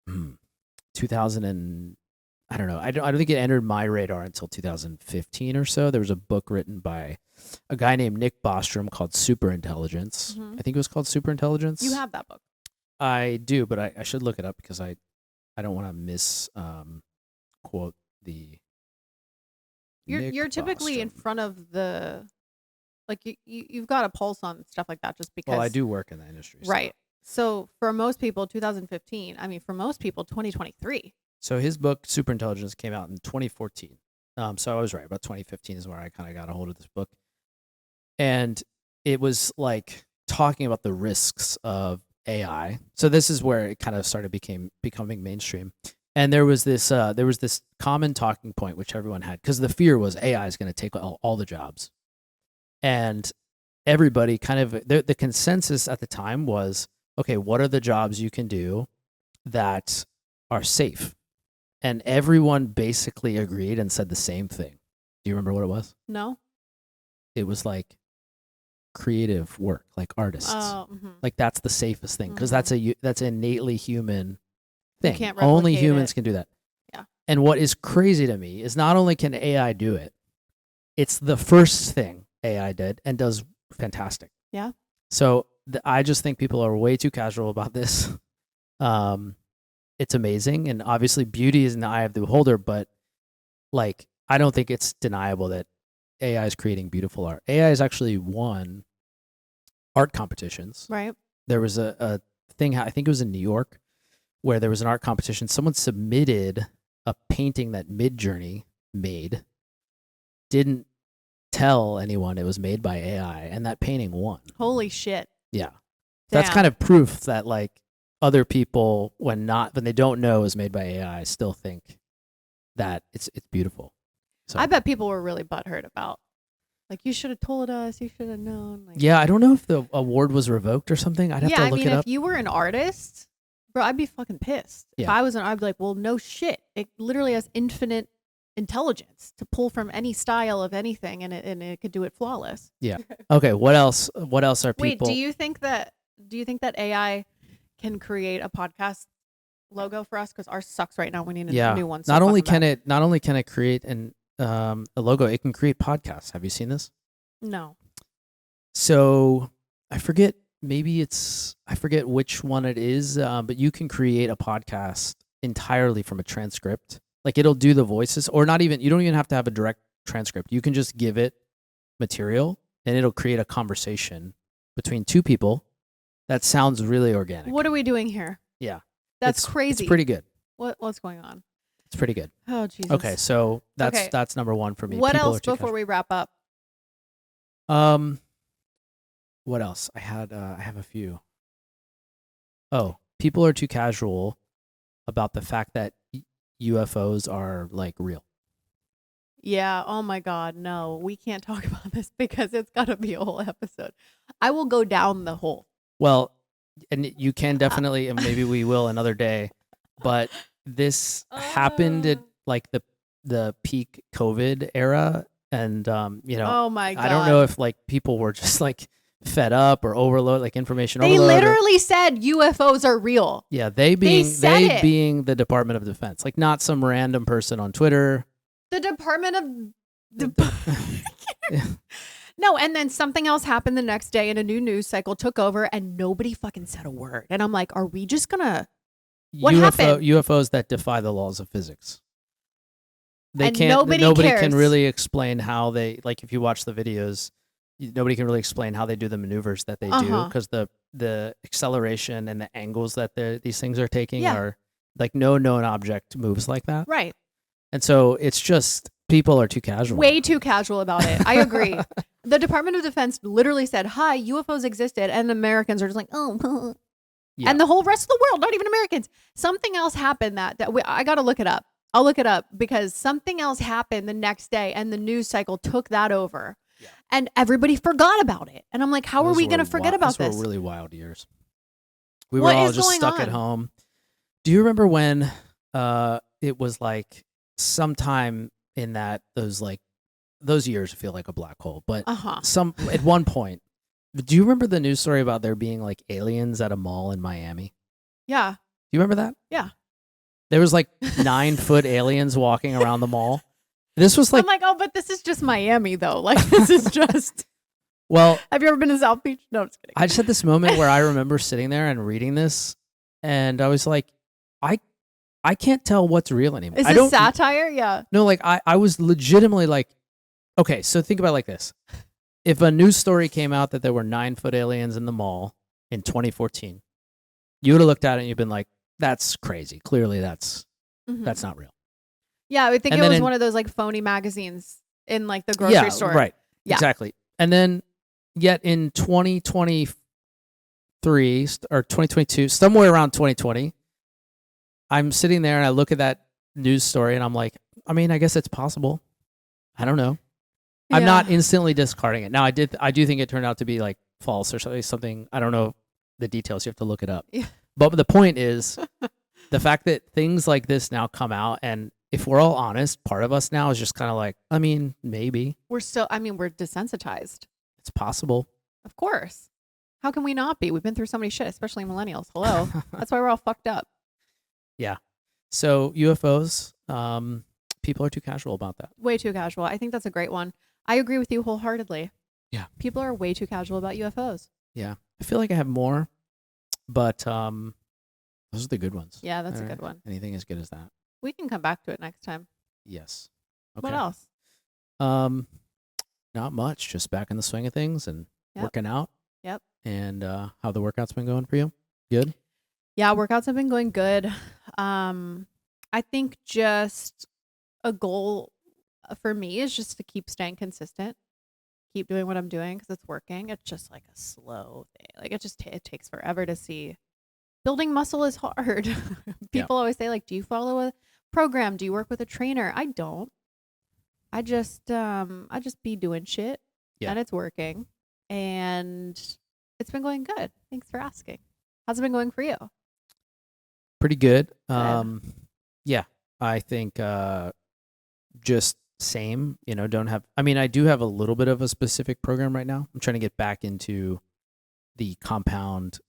and I don't know. I don't think it entered my radar until 2015 or so. There was a book written by a guy named Nick Bostrom called Superintelligence. Mhm. I think it was called Superintelligence. You have that book. I do, but I should look it up because I don't want to quote the. You're typically in front of the, like you've got a pulse on stuff like that, just because. Well, I do work in the industry, right? So for most people, 2015. I mean, for most people, 2023. So his book Superintelligence came out in 2014. So I was right. About 2015 is where I kind of got a hold of this book, and it was like talking about the risks of AI. So this is where it kind of started becoming mainstream. And there was this common talking point which everyone had, because the fear was AI is going to take all the jobs, and everybody kind of the consensus at the time was, okay, what are the jobs you can do that are safe? And everyone basically agreed and said the same thing. Do you remember what it was? No. It was like creative work, like artists. Oh, mm-hmm. Like that's the safest thing, because that's innately human thing. You can't Only replicate humans it. can do that. Yeah. And what is crazy to me is not only can AI do it, it's the first thing AI did and does fantastic. Yeah. So I just think people are way too casual about this. It's amazing, and obviously beauty is in the eye of the beholder, but like I don't think it's deniable that AI is creating beautiful art. AI has actually won art competitions. Right. There was a thing, I think it was in New York, where there was an art competition. Someone submitted a painting that Midjourney made, didn't tell anyone it was made by AI, and that painting won. Holy shit. Yeah. Damn. That's kind of proof that like other people, when they don't know it was made by AI, still think that it's beautiful. So I bet people were really butthurt about, like, you should have told us, you should have known. Like, yeah, I don't know if the award was revoked or something. I'd have to look it up. If you were an artist, bro, I'd be fucking pissed. If Yeah. I was I'd be like, well, no shit. It literally has infinite intelligence to pull from any style of anything, and it could do it flawless. Yeah. Okay. What else? What else are Wait, people? do you think that AI can create a podcast logo for us? Because ours sucks right now. We need a new one. So not only fucking can bad. it create a logo, it can create podcasts. Have you seen this? No. So I forget. I forget which one it is, but you can create a podcast entirely from a transcript. Like it'll do the voices, or not even. You don't even have to have a direct transcript. You can just give it material, and it'll create a conversation between two people that sounds really organic. What are we doing here? Yeah, That's crazy. It's pretty good. What's going on? It's pretty good. Oh Jesus. Okay, so Okay. that's number one for me. What People else are too before we wrap up? What else? I have a few. Oh, people are too casual about the fact that UFOs are like real. Yeah. Oh my God. No, we can't talk about this because it's got to be a whole episode. I will go down the hole. Well, and you can definitely, and maybe we will another day, but this happened at like the peak COVID era, and Oh my God. I don't know if like people were just like fed up or overload, like information They overload. literally said UFOs are real. Yeah, they said it. being the Department of Defense, like not some random person on Twitter. The Department of No, and then something else happened the next day and a new news cycle took over and nobody fucking said a word. And I'm like, are we just gonna What happened? UFOs that defy the laws of physics. They And can't. nobody can cares. really explain how they, like. If you watch the videos, nobody can really explain how they do the maneuvers that they do, because the acceleration and the angles that these things are taking are like no known object moves like that. Right. And so it's just people are too casual. Way too casual about it. I agree. The Department of Defense literally said, "Hi, UFOs existed," and Americans are just like, "Oh." Yeah. And the whole rest of the world, not even Americans. Something else happened I got to look it up. I'll look it up because something else happened the next day and the news cycle took that over. Yeah. And everybody forgot about it. And I'm like, how are we going to forget about this? Those were really wild years. We were all just stuck at home. Do you remember when it was like sometime in those years feel like a black hole, but at one point, do you remember the news story about there being like aliens at a mall in Miami? Yeah. Do you remember that? Yeah. There was like 9-foot aliens walking around the mall. This was like, I'm like, oh, but this is just Miami though. Like this is just. Well, have you ever been to South Beach? No, I'm just kidding. I just had this moment where I remember sitting there and reading this, and I was like, I can't tell what's real anymore. Is this satire? Yeah. No, like I was legitimately like, okay, so think about it like this. If a news story came out that there were 9-foot aliens in the mall in 2014, you would have looked at it and you'd been like, that's crazy. Clearly that's not real. Yeah, I would think it was one of those like phony magazines in like the grocery store. Right. Yeah. Exactly. And then yet in 2023 or 2022, somewhere around 2020, I'm sitting there and I look at that news story and I'm like, I mean, I guess it's possible. I don't know. Yeah. I'm not instantly discarding it. Now I do think it turned out to be like false or something. I don't know the details. You have to look it up. Yeah. But the point is the fact that things like this now come out, and if we're all honest, part of us now is just kind of like, I mean, maybe. We're desensitized. It's possible. Of course. How can we not be? We've been through so many shit, especially millennials. Hello. That's why we're all fucked up. Yeah. So UFOs, people are too casual about that. Way too casual. I think that's a great one. I agree with you wholeheartedly. Yeah. People are way too casual about UFOs. Yeah. I feel like I have more, but those are the good ones. Yeah, that's a good one. Anything as good as that. We can come back to it next time. Yes. Okay. What else? Not much. Just back in the swing of things and working out. Yep. and how the workout's been going for you. Good. Yeah, workouts have been going good. I think just a goal for me is just to keep staying consistent, keep doing what I'm doing because it's working. It's just like a slow thing. Like it takes forever to see. Building muscle is hard. Yeah. People always say like, do you follow a program? Do you work with a trainer? I don't. I just be doing shit Yeah. and it's working and it's been going good. Thanks for asking. How's it been going for you? Pretty good. Good. Yeah, I think just same. Don't have. I mean, I do have a little bit of a specific program right now. I'm trying to get back into the compound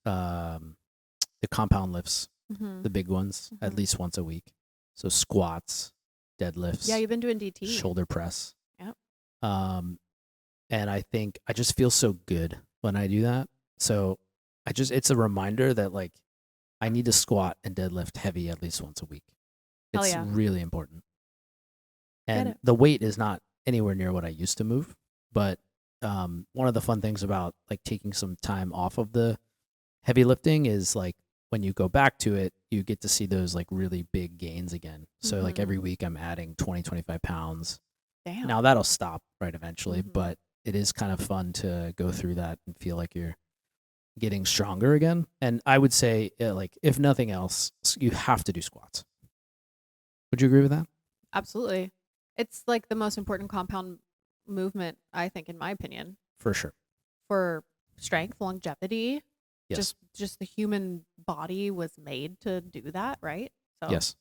lifts, Mm-hmm. the big ones, at Mhm. least once a week. So squats, deadlifts, Yeah, you've been doing DT. shoulder press. Yep. And I think I just feel so good when I do that. So it's a reminder that like I need to squat and deadlift heavy at least once a week. Hell It's yeah. really important. Get And it. the weight is not anywhere near what I used to move. But one of the fun things about like taking some time off of the heavy lifting is like when you go back to it, you get to see those like really big gains again. So like every week I'm adding 20, 25 pounds. Damn. Now that'll stop right eventually, Mhm. but it is kind of fun to go through that and feel like you're getting stronger again. And I would say, like, if nothing else, you have to do squats. Would you agree with that? Absolutely. It's like the most important compound movement, I think, in my opinion, For sure. for strength, longevity. Yes. Just the human body was made to do that, right? So Yes.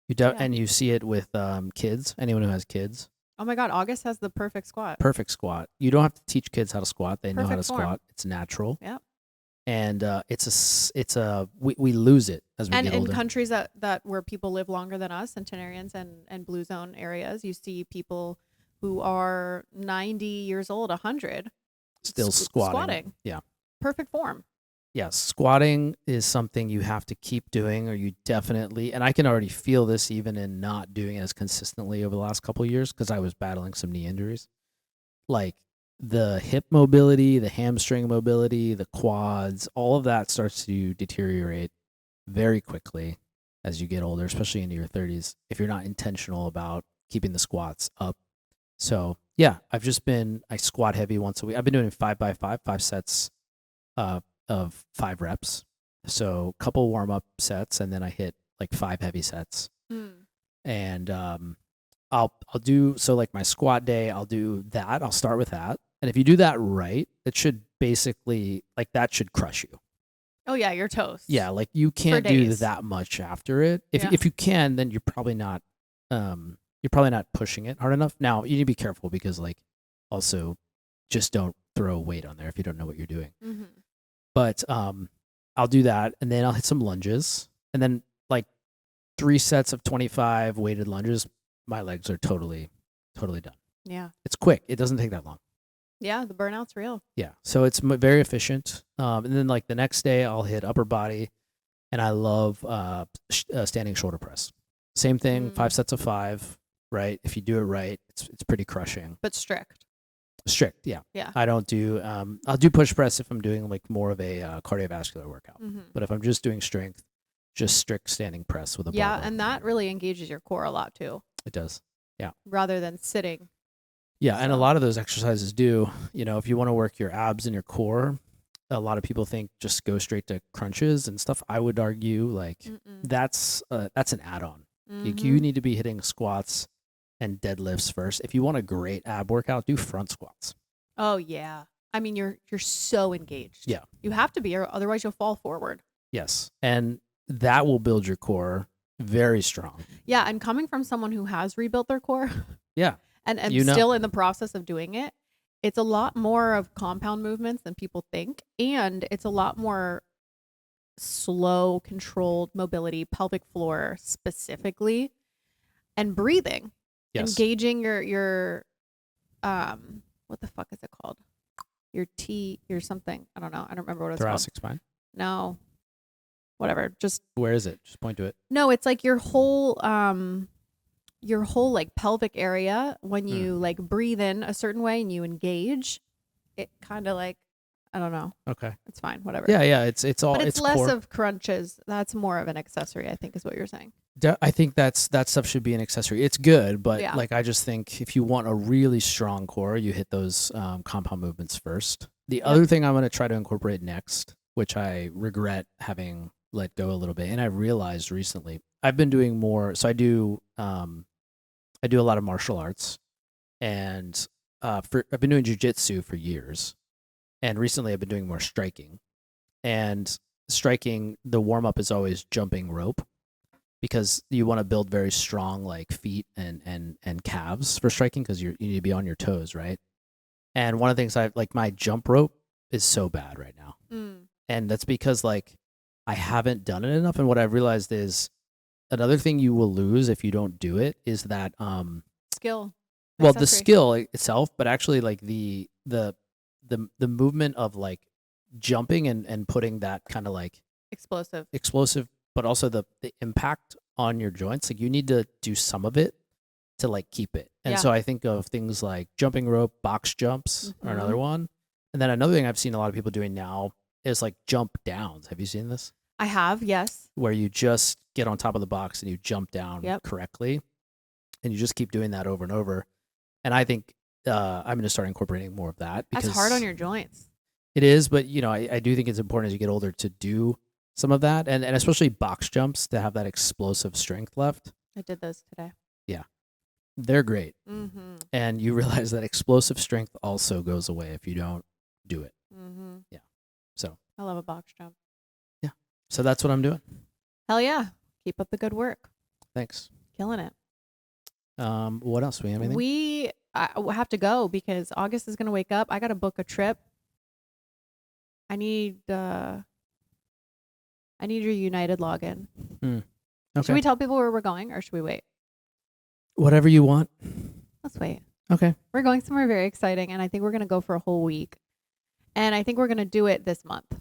Yeah. And you see it with kids. Anyone who has kids, Oh my God, August has the perfect squat. perfect squat. You don't have to teach kids how to squat. They know how to Perfect form. squat. It's natural. Yep. And we lose it as we And get in older. countries that where people live longer than us, centenarians and blue zone areas, you see people who are 90 years old, 100, Still squatting. Yeah. Perfect form. Yes, squatting is something you have to keep doing, or you definitely, and I can already feel this even in not doing it as consistently over the last couple of years because I was battling some knee injuries. Like the hip mobility, the hamstring mobility, the quads, all of that starts to deteriorate very quickly as you get older, especially into your 30s, if you're not intentional about keeping the squats up. So, yeah, I squat heavy once a week. I've been doing 5x5, 5 sets of 5 reps. So a couple warm up sets, and then I hit like 5 heavy sets. And I'll do so like my squat day. I'll do that. I'll start with that, and if you do that right, it should basically like that should crush you. Oh yeah, you're toast. Yeah, like you can't do days. that much after it. Yeah. If you can, then you're probably not pushing it hard enough. Now you need to be careful because like also just don't throw weight on there if you don't know what you're doing. Mm-hmm. But I'll do that, and then I'll hit some lunges, and then like 3 sets of 25 weighted lunges. My legs are totally done. Yeah. It's quick. It doesn't take that long. Yeah, the burnout's real. Yeah, so it's very efficient. And then like the next day, I'll hit upper body, and I love standing shoulder press. Same thing, 5 sets of 5. Right, if you do it right, it's pretty crushing. But strict. Strict, yeah. Yeah. I don't do. I'll do push press if I'm doing like more of a cardiovascular workout. Mm-hmm. But if I'm just doing strength, just strict standing press with a Yeah, barbell. and that really engages your core a lot too. It does. Yeah. Rather than sitting. Yeah, and a So- lot of those exercises do. If you want to work your abs and your core, a lot of people think just go straight to crunches and stuff. I would argue like that's an add-on. You need to be hitting squats and deadlifts first. If you want a great ab workout, do front squats. Oh yeah. I mean, you're so engaged. Yeah. You have to be, or otherwise you'll fall forward. Yes, and that will build your core very strong. Yeah, and coming from someone who has rebuilt their core, Yeah, and You know. still in the process of doing it, it's a lot more of compound movements than people think, and it's a lot more slow, controlled mobility, pelvic floor specifically, and breathing. yes, Engaging your what the fuck is it called? Your something. I don't know. I don't remember what it's thoracic spine. called. No. Whatever. Just Where is it? Just point to it. no, it's like your whole like pelvic area when you like breathe in a certain way and you engage, it kind of like I don't know. Okay. It's fine. Whatever. Yeah. It's all. But it's less core. of crunches. That's more of an accessory, I think, is what you're saying. I think that stuff should be an accessory. It's good, but Yeah. like I just think if you want a really strong core, you hit those compound movements first. The other thing I'm going to try to incorporate next, which I regret having let go a little bit, and I realized recently, I've been doing more. So I do a lot of martial arts, and I've been doing jujitsu for years, and recently I've been doing more striking. And striking, the warm up is always jumping rope, because you want to build very strong like feet and calves for striking, because you need to be on your toes, right? And one of the things I like, my jump rope is so bad right now, and that's because like I haven't done it enough. And what I've realized is another thing you will lose if you don't do it is that skill. Well, the accessory. skill itself, but actually like the movement of like jumping and putting that kind of like explosive, but also the impact on your joints. Like you need to do some of it to like keep it. And so I think of things like jumping rope, box jumps are another one. And then another thing I've seen a lot of people doing now is like jump downs. Have you seen this? I have, yes. Where you just get on top of the box and you jump down correctly, and you just keep doing that over and over. And I think I'm going to start incorporating more of that. Because that's hard on your joints. It is, but you know, I do think it's important as you get older to do some of that, and especially box jumps, to have that explosive strength left. I did those today. Yeah, they're great. And you realize that explosive strength also goes away if you don't do it. Yeah. So I love a box jump. Yeah. So that's what I'm doing. Hell yeah. Keep up the good work. Thanks. Killing it. What else? We have anything? I have to go because August is going to wake up. I got to book a trip. I need your United login. Okay. Should we tell people where we're going, or should we wait? Whatever you want. Let's wait. Okay. We're going somewhere very exciting, and I think we're going to go for a whole week. And I think we're going to do it this month.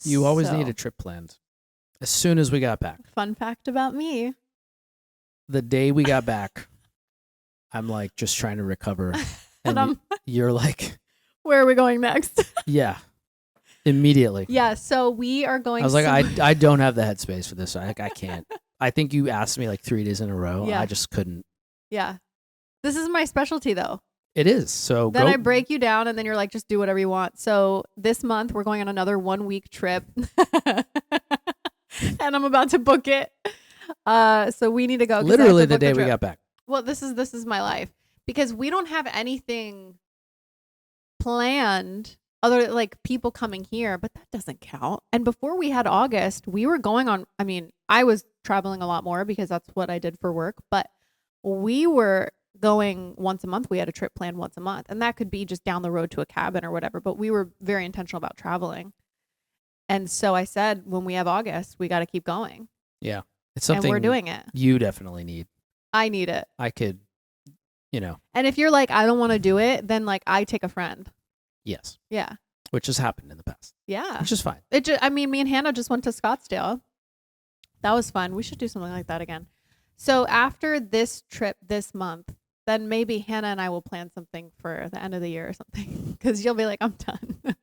You always need a trip planned. As soon as we got back. Fun fact about me. The day we got back, I'm like just trying to recover. And you're like, where are we going next? Yeah. Immediately. Yeah. So we are going. I was like, I don't have the headspace for this. I can't. I think you asked me like 3 days in a row. Yeah. I just couldn't. Yeah. This is my specialty though. It is. So then I break you down and then you're like, just do whatever you want. So this month we're going on another 1 week trip. And I'm about to book it. So we need to go. Literally the day we got back. Well, this is my life, because we don't have anything planned other than like people coming here, but that doesn't count. And before we had August, we were going on, I mean, I was traveling a lot more because that's what I did for work, but we were going once a month. We had a trip planned once a month, and that could be just down the road to a cabin or whatever, but we were very intentional about traveling. And so I said, when we have August, we got to keep going. Yeah. It's something and we're doing it. You definitely need. I need it. I could, you know. And if you're like, I don't want to do it, then like I take a friend. Yes. Yeah. Which has happened in the past. Yeah. Which is fine. I mean, me and Hannah just went to Scottsdale. That was fun. We should do something like that again. So after this trip this month, then maybe Hannah and I will plan something for the end of the year or something. Because you'll be like, I'm done.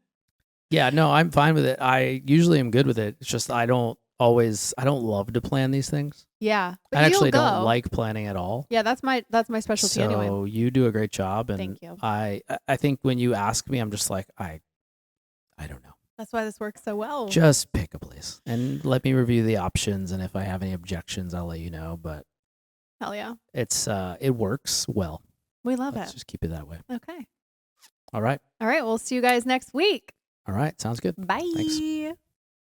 Yeah, no, I'm fine with it. I usually am good with it. It's just I don't love to plan these things. Yeah. I actually don't like planning at all. Yeah, that's my specialty anyway. So you do a great job. And thank you. I think when you ask me, I'm just like, I don't know. That's why this works so well. Just pick a place and let me review the options. And if I have any objections, I'll let you know. But hell yeah. It works well. We love Let's just keep it that way. Okay. All right. All right. We'll see you guys next week. All right. Sounds good. Bye. Thanks.